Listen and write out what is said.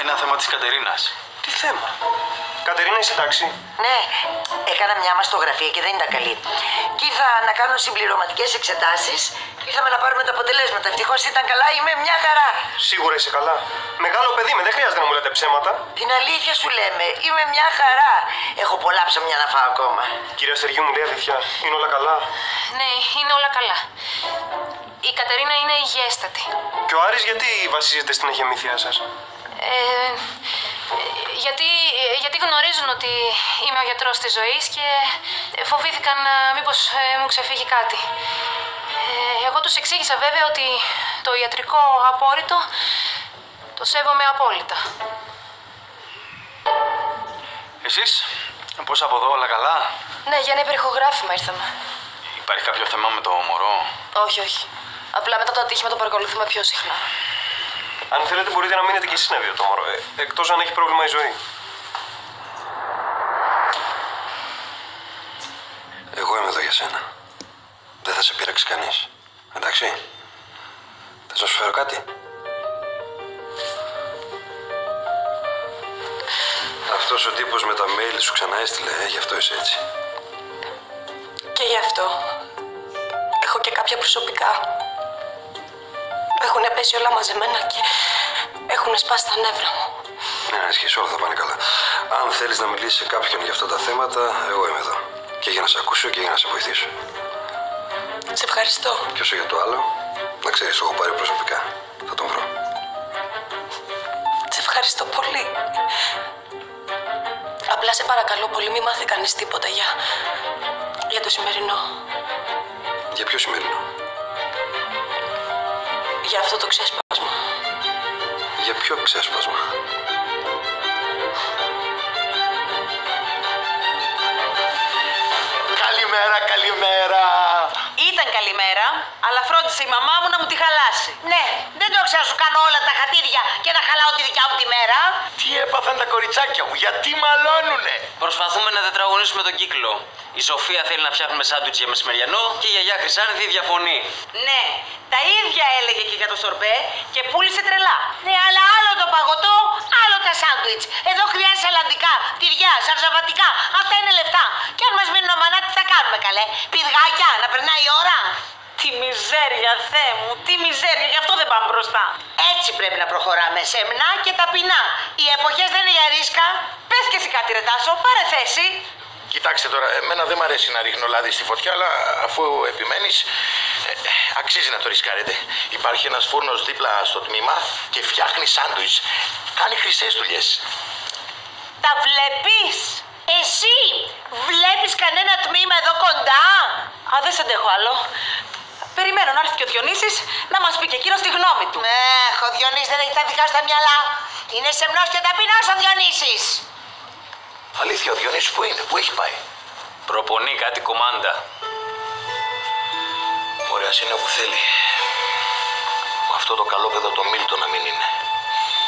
ένα θέμα της Κατερίνας. Τι θέμα? Κατερίνα, είσαι εντάξει? Ναι, έκανα μια μαστογραφία και δεν ήταν καλή. Και ήρθα να κάνω συμπληρωματικές εξετάσεις. Ήρθαμε να πάρουμε τα αποτελέσματα. Ευτυχώς ήταν καλά, είμαι μια χαρά. Σίγουρα είσαι καλά? Μεγάλο παιδί με, δεν χρειάζεται να μου λέτε ψέματα. Την αλήθεια σου λέμε, είμαι μια χαρά. Έχω πολλά ψωμιά να φάω ακόμα. Κυρία Στεργίου, μου λέει αλήθεια, είναι όλα καλά? Ναι, είναι όλα καλά. Η Κατερίνα είναι υγιέστατη. Και ο Άρης γιατί βασίζεται στην αγεμήθειά σας? Γιατί γνωρίζουν ότι είμαι ο γιατρός της ζωής και φοβήθηκαν μήπως μου ξεφύγει κάτι. Εγώ τους εξήγησα βέβαια ότι το ιατρικό απόρριτο το σέβομαι απόλυτα. Εσείς, πώς από εδώ, όλα καλά? Ναι, για ένα υπερηχογράφημα ήρθαμε. Υπάρχει κάποιο θέμα με το μωρό? Όχι, όχι. Απλά μετά το ατύχημα το παρακολουθούμε πιο συχνά. Αν θέλετε μπορείτε να μείνετε και εσείς να δείτε το μωρό, εκτός αν έχει πρόβλημα η ζωή. Εγώ είμαι εδώ για σένα. Δεν θα σε πειράξει κανείς. Εντάξει. Θες να σου φέρω κάτι? Αυτός ο τύπος με τα mail σου ξανά έστειλε, γι' αυτό είσαι έτσι. Και γι' αυτό έχω και κάποια προσωπικά. Έχουν πέσει όλα μαζεμένα και έχουν σπάσει τα νεύρα μου. Μην ανησυχείς, όλα θα πάνε καλά. Αν θέλεις να μιλήσεις σε κάποιον για αυτά τα θέματα, εγώ είμαι εδώ. Και για να σε ακούσω και για να σε βοηθήσω. Σε ευχαριστώ. Και όσο για το άλλο, να ξέρεις, το έχω πάρει προσωπικά. Θα τον βρω. Σε ευχαριστώ πολύ. Απλά σε παρακαλώ πολύ, μη μάθει κανείς τίποτα για το σημερινό. Για ποιο σημερινό? Για αυτό το ξέσπασμα. Για ποιο ξέσπασμα? Καλημέρα, καλημέρα. Ήταν καλημέρα, αλλά φρόντισε η μαμά μου να μου τη χαλάσει. Ναι, δεν το ξέρω να σου κάνω όλα τα χατήρια και να χαλάω τη δικιά μου τη μέρα. Τι έπαθαν τα κοριτσάκια μου, γιατί μαλώνουνε? Προσπαθούμε να τετραγωνίσουμε τον κύκλο. Η Σοφία θέλει να φτιάχνουμε σάντουιτς για μεσημεριανό και η γιαγιά Χρυσάνθη διαφωνεί. Ναι, τα ίδια έλεγε και για το σορμπέ και πούλησε τρελά. Ναι, αλλά άλλο το παγωτό, άλλο τα σάντουιτς. Εδώ χρειάζεται αλλαντικά, τυριά, σαρζαβατικά. Αυτά είναι λεφτά. Και αν μας μείνουν αμανά, τι θα κάνουμε καλέ? Πηργάκια, να περνάει η ώρα. Τι μιζέρια, Θεέ μου, τι μιζέρια, γι' αυτό δεν πάμε μπροστά. Έτσι πρέπει να προχωράμε, σεμνά και ταπεινά. Οι εποχές δεν είναι για ρίσκα. Πες και εσύ κάτι ρε Τάσο, πάρε θέση. Κοιτάξτε τώρα, εμένα δεν μ' αρέσει να ρίχνω λάδι στη φωτιά, αλλά αφού επιμένεις, αξίζει να το ρισκάρετε. Υπάρχει ένας φούρνος δίπλα στο τμήμα και φτιάχνει σάντουιτς. Κάνει χρυσές δουλειές. Τα βλέπεις? Εσύ βλέπεις κανένα τμήμα εδώ κοντά? Α, δεν σε αντέχω άλλο. Περιμένω να έρθει και ο Διονύσης να μας πει και εκείνος τη γνώμη του. Ο Διονύσης δεν έχει τα δικά στα μυαλά. Είναι σεμνός και ταπεινός ο Διονύσης. Αλήθεια, ο Διονύσης που είναι, που έχει πάει? Προπονεί κάτι κομμάντα. Ωραία, είναι όπου θέλει. Αυτό το καλό παιδό το Μίλτο να μην είναι.